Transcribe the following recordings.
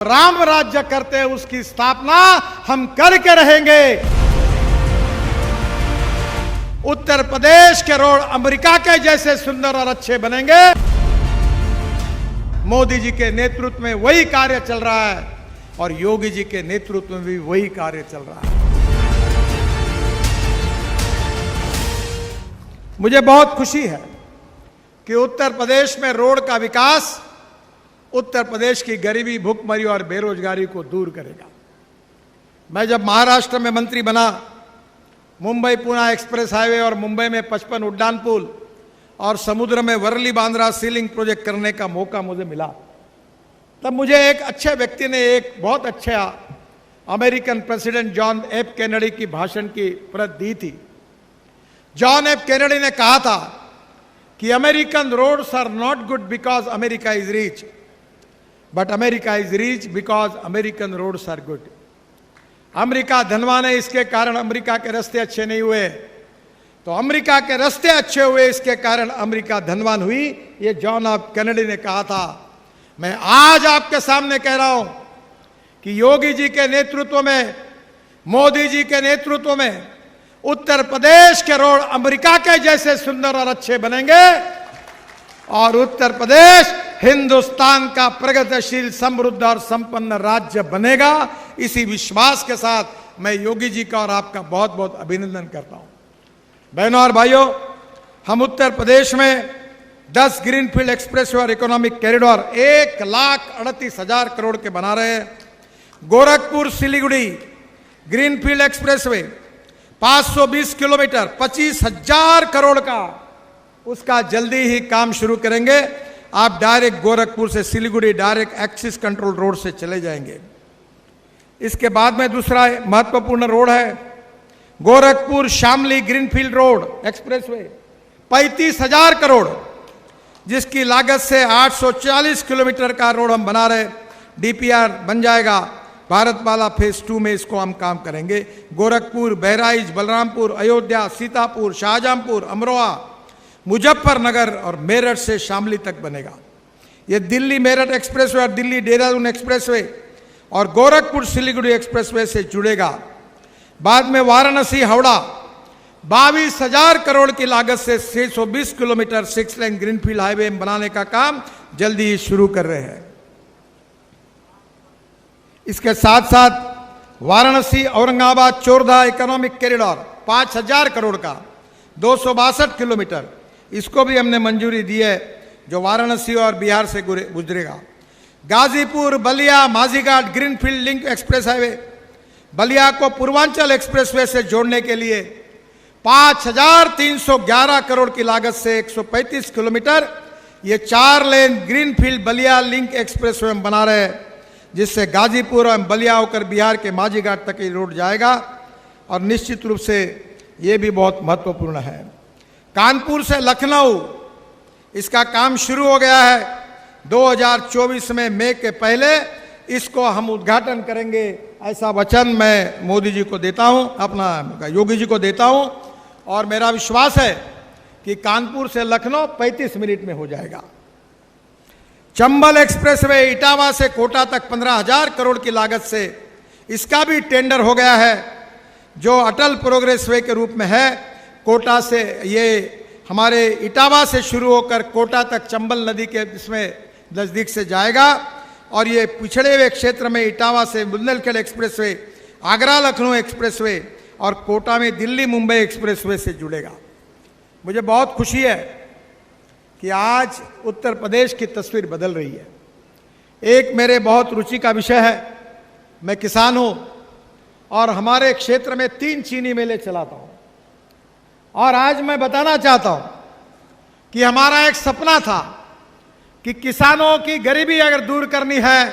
राम राज्य करते हैं उसकी स्थापना हम करके रहेंगे। उत्तर प्रदेश के रोड अमेरिका के जैसे सुंदर और अच्छे बनेंगे। मोदी जी के नेतृत्व में वही कार्य चल रहा है और योगी जी के नेतृत्व में भी वही कार्य चल रहा है। मुझे बहुत खुशी है कि उत्तर प्रदेश में रोड का विकास उत्तर प्रदेश की गरीबी, भूखमरी और बेरोजगारी को दूर करेगा। मैं जब महाराष्ट्र में मंत्री बना, मुंबई पुणे एक्सप्रेस हाईवे और मुंबई में 55 उड्डान पुल और समुद्र में वर्ली बांद्रा सीलिंग प्रोजेक्ट करने का मौका मुझे मिला, तब मुझे एक अच्छे व्यक्ति ने एक बहुत अच्छा American president John F Kennedy की भाषण की प्रत दी थी। जॉन एफ कैनेडी ने कहा था कि American roads are not good because America is rich, but America is rich because American roads are good. America धनवान है, इसके कारण अमेरिका के रास्ते अच्छे नहीं हुए, तो अमेरिका के रास्ते अच्छे हुए इसके कारण अमेरिका धनवान हुई। ये जॉन एफ कैनेडी ने कहा था। मैं आज आपके सामने कह रहा हूं कि योगी जी के नेतृत्व में, मोदी जी के नेतृत्व में उत्तर प्रदेश के रोड अमेरिका के जैसे सुंदर और अच्छे बनेंगे और उत्तर प्रदेश हिंदुस्तान का प्रगतिशील, समृद्ध और संपन्न राज्य बनेगा। इसी विश्वास के साथ मैं योगी जी का और आपका बहुत बहुत अभिनंदन करता हूं। बहनों और भाइयों, हम उत्तर प्रदेश में 10 ग्रीनफील्ड एक्सप्रेसवे और इकोनॉमिक कॉरिडोर 1,38,000 करोड़ के बना रहे हैं। Gorakhpur Siliguri greenfield expressway 520 kilometre 25,000 crore का, उसका जल्दी ही काम शुरू करेंगे। आप डायरेक्ट गोरखपुर से Siliguri direct axis control road से चले जाएंगे। इसके बाद में दूसरा महत्वपूर्ण रोड है Gorakhpur Shamli greenfield road expressway 35,000 crore, जिसकी लागत से 840 किलोमीटर का रोड हम बना रहे। डीपीआर बन जाएगा, भारतमाला फेज 2 में इसको हम काम करेंगे। गोरखपुर, बहराइच, बलरामपुर, अयोध्या, सीतापुर, शाहजहांपुर, अमरोहा, मुजफ्फरनगर और मेरठ से शामली तक बनेगा। ये दिल्ली मेरठ एक्सप्रेसवे और दिल्ली देहरादून एक्सप्रेसवे और गोरखपुर सिलीगुड़ी एक्सप्रेसवे से जुड़ेगा। बाद में वाराणसी हावड़ा 22,000 करोड़ की लागत से 620 किलोमीटर 6 लेन ग्रीनफील्ड हाईवे बनाने का काम जल्दी ही शुरू कर रहे हैं। इसके साथ साथ वाराणसी औरंगाबाद चोरधा इकोनॉमिक कॉरिडोर 5,000 करोड़ का 262 किलोमीटर, इसको भी हमने मंजूरी दी है, जो वाराणसी और बिहार से गुजरेगा। Ghazipur Ballia Majhighat greenfield link express highway Ballia को पूर्वांचल एक्सप्रेसवे से जोड़ने के लिए 5,311 करोड़ की लागत से 135 किलोमीटर ये 4 lane greenfield Ballia link expressway हम बना रहे हैं, जिससे गाजीपुर और बलिया होकर बिहार के माझीघाट तक ये रोड जाएगा। और निश्चित रूप से ये भी बहुत महत्वपूर्ण है। कानपुर से लखनऊ, इसका काम शुरू हो गया है। 2024 में मई के पहले इसको हम उद्घाटन करेंगे, ऐसा वचन मैं मोदी जी को देता हूं, अपना योगी जी को देता हूं। और मेरा विश्वास है कि कानपुर से लखनऊ 35 मिनट में हो जाएगा। चंबल एक्सप्रेसवे इटावा से कोटा तक 15,000 करोड़ की लागत से, इसका भी टेंडर हो गया है, जो अटल प्रोग्रेस वे के रूप में है। कोटा से ये हमारे इटावा से शुरू होकर कोटा तक चंबल नदी के इसमें नज़दीक से जाएगा और ये पिछड़े हुए क्षेत्र में इटावा से बुंदेलखंड एक्सप्रेसवे, आगरा लखनऊ एक्सप्रेसवे और कोटा में दिल्ली मुंबई एक्सप्रेसवे से जुड़ेगा। मुझे बहुत खुशी है कि आज उत्तर प्रदेश की तस्वीर बदल रही है। एक मेरे बहुत रुचि का विषय है, मैं किसान हूँ और हमारे क्षेत्र में 3 चीनी मेले चलाता हूँ। और आज मैं बताना चाहता हूं कि हमारा एक सपना था कि किसानों की गरीबी अगर दूर करनी है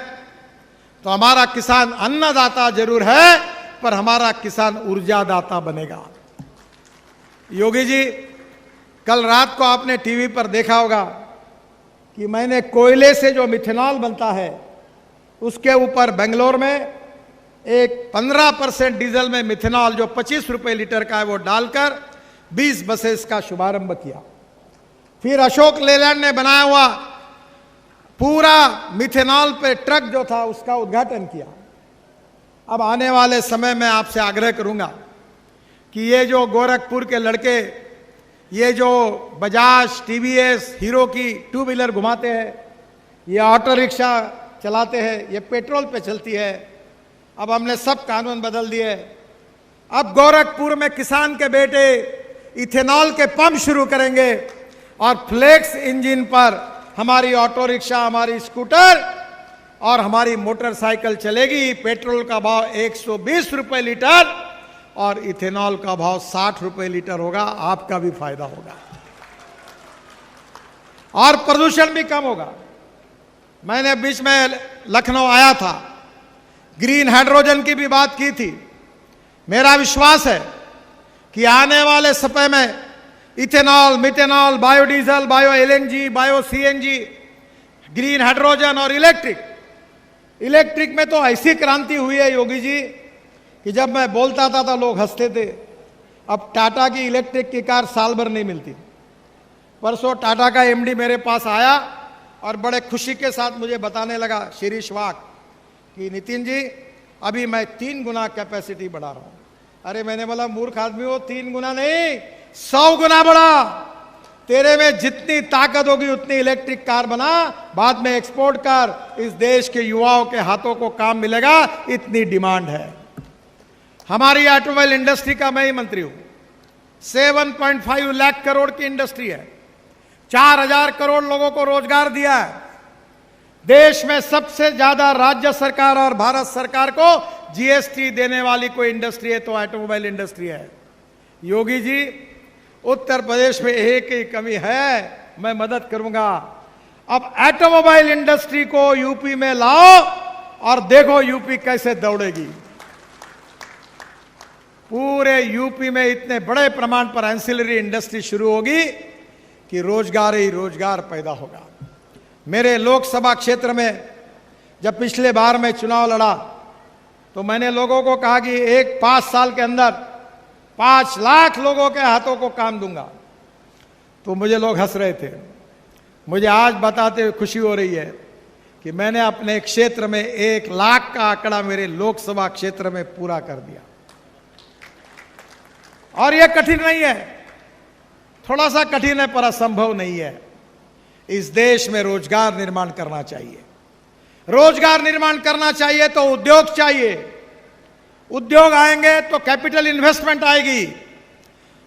तो हमारा किसान अन्नदाता जरूर है, पर हमारा किसान ऊर्जादाता बनेगा। योगी जी, कल रात को आपने टीवी पर देखा होगा कि मैंने कोयले से जो मिथेनॉल बनता है उसके ऊपर बेंगलोर में एक 15% डीजल में मिथेनॉल जो 25 रुपए लीटर का है वो डालकर 20 बसेस का शुभारंभ किया। फिर अशोक लेलैंड ने बनाया हुआ पूरा मिथेनॉल पे ट्रक जो था उसका उद्घाटन किया। अब आने वाले समय में आपसे आग्रह करूंगा कि ये जो गोरखपुर के लड़के ये जो बजाज, टीवीएस, हीरो की टू व्हीलर घुमाते हैं, ये ऑटो रिक्शा चलाते हैं, ये पेट्रोल पे चलती है। अब हमने सब कानून बदल दिए। अब गोरखपुर में किसान के बेटे इथेनॉल के पंप शुरू करेंगे और फ्लेक्स इंजन पर हमारी ऑटो रिक्शा, हमारी स्कूटर और हमारी मोटरसाइकिल चलेगी। पेट्रोल का भाव 120 रुपए लीटर और इथेनॉल का भाव 60 रुपए लीटर होगा। आपका भी फायदा होगा और प्रदूषण भी कम होगा। मैंने बीच में लखनऊ आया था, ग्रीन हाइड्रोजन की भी बात की थी। मेरा विश्वास है कि आने वाले समय में ethanol, methanol, biodiesel, bio LNG, bio CNG, green hydrogen और इलेक्ट्रिक में तो ऐसी क्रांति हुई है योगी जी कि जब मैं बोलता था तो लोग हंसते थे। अब टाटा की इलेक्ट्रिक की कार साल भर नहीं मिलती। परसों टाटा का एमडी मेरे पास आया और बड़े खुशी के साथ मुझे बताने लगा, शिरीष वाक, कि नितिन जी अभी मैं 3 गुना कैपेसिटी बढ़ा रहा हूं। अरे मैंने बोला मूर्ख आदमी हो, 3 गुना नहीं 100 गुना बढ़ा। तेरे में जितनी ताकत होगी उतनी इलेक्ट्रिक कार बना, बाद में एक्सपोर्ट कर। इस देश के युवाओं के हाथों को काम मिलेगा, इतनी डिमांड है। हमारी ऑटोमोबाइल इंडस्ट्री का मैं ही मंत्री हूं। 7.5 लाख करोड़ की इंडस्ट्री है, 4000 करोड़ लोगों को रोजगार दिया है। देश में सबसे ज्यादा राज्य सरकार और भारत सरकार को जीएसटी देने वाली कोई इंडस्ट्री है तो ऑटोमोबाइल इंडस्ट्री है। योगी जी, उत्तर प्रदेश में एक ही कमी है, मैं मदद करूंगा। अब ऑटोमोबाइल इंडस्ट्री को यूपी में लाओ और देखो यूपी कैसे दौड़ेगी। पूरे यूपी में इतने बड़े प्रमाण पर एंसिलरी इंडस्ट्री शुरू होगी कि रोजगार ही रोजगार पैदा होगा। मेरे लोकसभा क्षेत्र में जब पिछले बार मैं चुनाव लड़ा तो मैंने लोगों को कहा कि 5 साल के अंदर 5 लाख लोगों के हाथों को काम दूंगा। तो मुझे लोग हंस रहे थे। मुझे आज बताते हुए खुशी हो रही है कि मैंने अपने क्षेत्र में 1 लाख का आंकड़ा मेरे लोकसभा क्षेत्र में पूरा कर दिया। और यह कठिन नहीं है, थोड़ा सा कठिन है पर असंभव नहीं है। इस देश में रोजगार निर्माण करना चाहिए। रोजगार निर्माण करना चाहिए तो उद्योग चाहिए। उद्योग आएंगे तो कैपिटल इन्वेस्टमेंट आएगी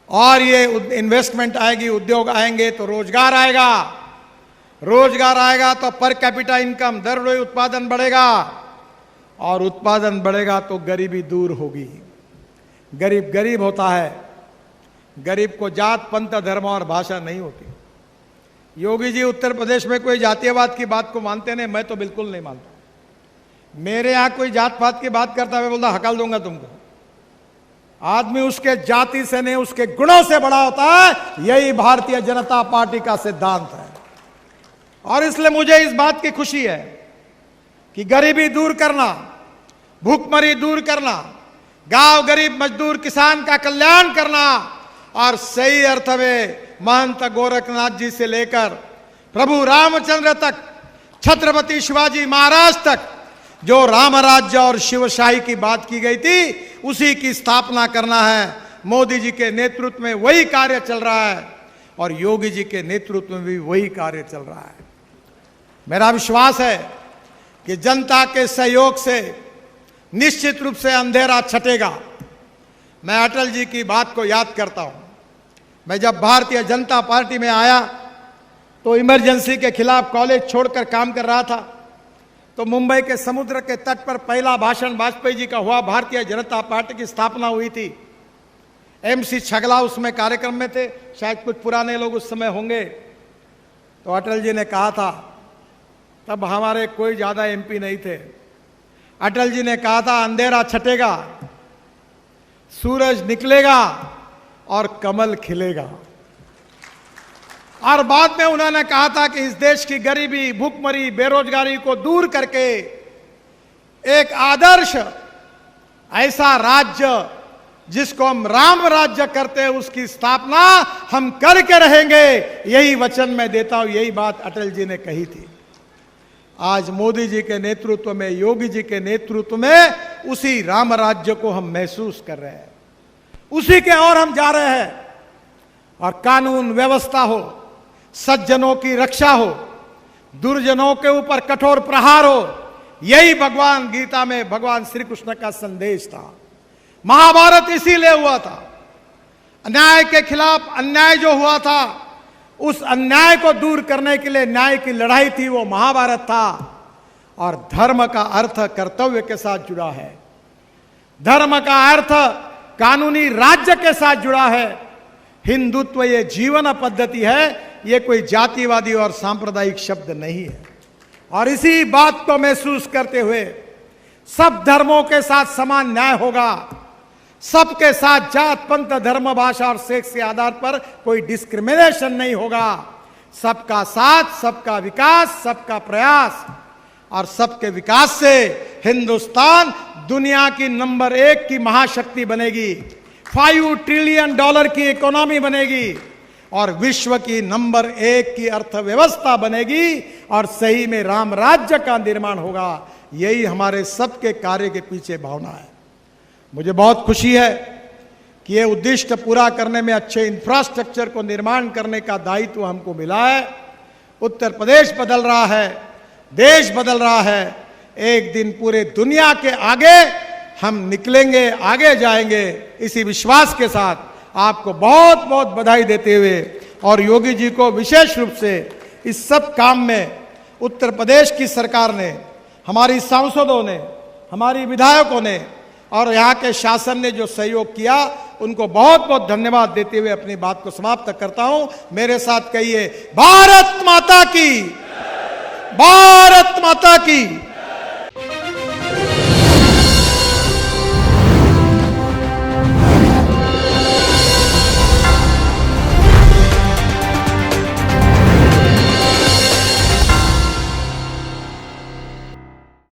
और ये इन्वेस्टमेंट आएगी, उद्योग आएंगे तो रोजगार आएगा। रोजगार आएगा तो पर कैपिटा इनकम, दरडोई उत्पादन बढ़ेगा और उत्पादन बढ़ेगा तो गरीबी दूर होगी। गरीब गरीब होता है, गरीब को जात, पंथ, धर्म और भाषा नहीं होती। योगी जी उत्तर प्रदेश में कोई जातीयवाद की बात को मानते नहीं, मैं तो बिल्कुल नहीं मानता। मेरे यहां कोई जात पात की बात करता है, मैं बोलता हकल दूंगा तुमको। आदमी उसके जाति से नहीं उसके गुणों से बड़ा होता है। यही भारतीय जनता पार्टी का सिद्धांत है और इसलिए मुझे इस बात की खुशी है कि गरीबी दूर करना, भूखमरी दूर करना, गांव गरीब मजदूर किसान का कल्याण करना और सही अर्थ में महंत गोरखनाथ जी से लेकर प्रभु रामचंद्र तक, छत्रपति शिवाजी महाराज तक जो राम राज्य और शिवशाही की बात की गई थी उसी की स्थापना करना है। मोदी जी के नेतृत्व में वही कार्य चल रहा है और योगी जी के नेतृत्व में भी वही कार्य चल रहा है। मेरा विश्वास है कि जनता के सहयोग से निश्चित रूप से अंधेरा छटेगा। मैं अटल जी की बात को याद करता हूं। मैं जब भारतीय जनता पार्टी में आया तो इमरजेंसी के खिलाफ कॉलेज छोड़कर काम कर रहा था। तो मुंबई के समुद्र के तट पर पहला भाषण वाजपेयी जी का हुआ। भारतीय जनता पार्टी की स्थापना हुई थी। एमसी छगला उसमें कार्यक्रम में थे, शायद कुछ पुराने लोग उस समय होंगे। तो अटल जी ने कहा था, तब हमारे कोई ज्यादा एमपी नहीं थे, अटल जी ने कहा था अंधेरा छटेगा, सूरज निकलेगा और कमल खिलेगा। और बाद में उन्होंने कहा था कि इस देश की गरीबी, भूखमरी, बेरोजगारी को दूर करके एक आदर्श ऐसा राज्य जिसको हम राम राज्य करते हैं उसकी स्थापना हम करके रहेंगे। यही वचन मैं देता हूं, यही बात अटल जी ने कही थी। आज मोदी जी के नेतृत्व में, योगी जी के नेतृत्व में उसी राम राज्य को हम महसूस कर रहे हैं, उसी के ओर हम जा रहे हैं। और कानून व्यवस्था हो, सज्जनों की रक्षा हो, दुर्जनों के ऊपर कठोर प्रहार हो, यही भगवान गीता में भगवान श्री कृष्ण का संदेश था। महाभारत इसीलिए हुआ था। अन्याय के खिलाफ अन्याय जो हुआ था, उस अन्याय को दूर करने के लिए न्याय की लड़ाई थी, वो महाभारत था। और धर्म का अर्थ कर्तव्य के साथ जुड़ा है, धर्म का अर्थ कानूनी राज्य के साथ जुड़ा है। हिंदुत्व ये जीवन पद्धति है, ये कोई जातिवादी और सांप्रदायिक शब्द नहीं है। और इसी बात को महसूस करते हुए सब धर्मों के साथ समान न्याय होगा, सबके साथ जात पंथ धर्म भाषा और सेक्स के आधार पर कोई डिस्क्रिमिनेशन नहीं होगा। सबका साथ, सबका विकास, सबका प्रयास, और सबके विकास से हिंदुस्तान दुनिया की नंबर 1 की महाशक्ति बनेगी, $5 ट्रिलियन की इकोनॉमी बनेगी और विश्व की नंबर 1 की अर्थव्यवस्था बनेगी और सही में राम राज्य का निर्माण होगा। यही हमारे सबके कार्य के पीछे भावना है। मुझे बहुत खुशी है कि यह उद्दिष्ट पूरा करने में अच्छे इंफ्रास्ट्रक्चर को निर्माण करने का दायित्व हमको मिला है। उत्तर प्रदेश बदल रहा है, देश बदल रहा है। एक दिन पूरे दुनिया के आगे हम निकलेंगे, आगे जाएंगे। इसी विश्वास के साथ आपको बहुत बहुत बधाई देते हुए और योगी जी को विशेष रूप से इस सब काम में उत्तर प्रदेश की सरकार ने, हमारी सांसदों ने, हमारी विधायकों ने और यहाँ के शासन ने जो सहयोग किया, उनको बहुत बहुत धन्यवाद देते हुए अपनी बात को समाप्त करता हूं। मेरे साथ कहिए, भारत माता की, भारत माता की।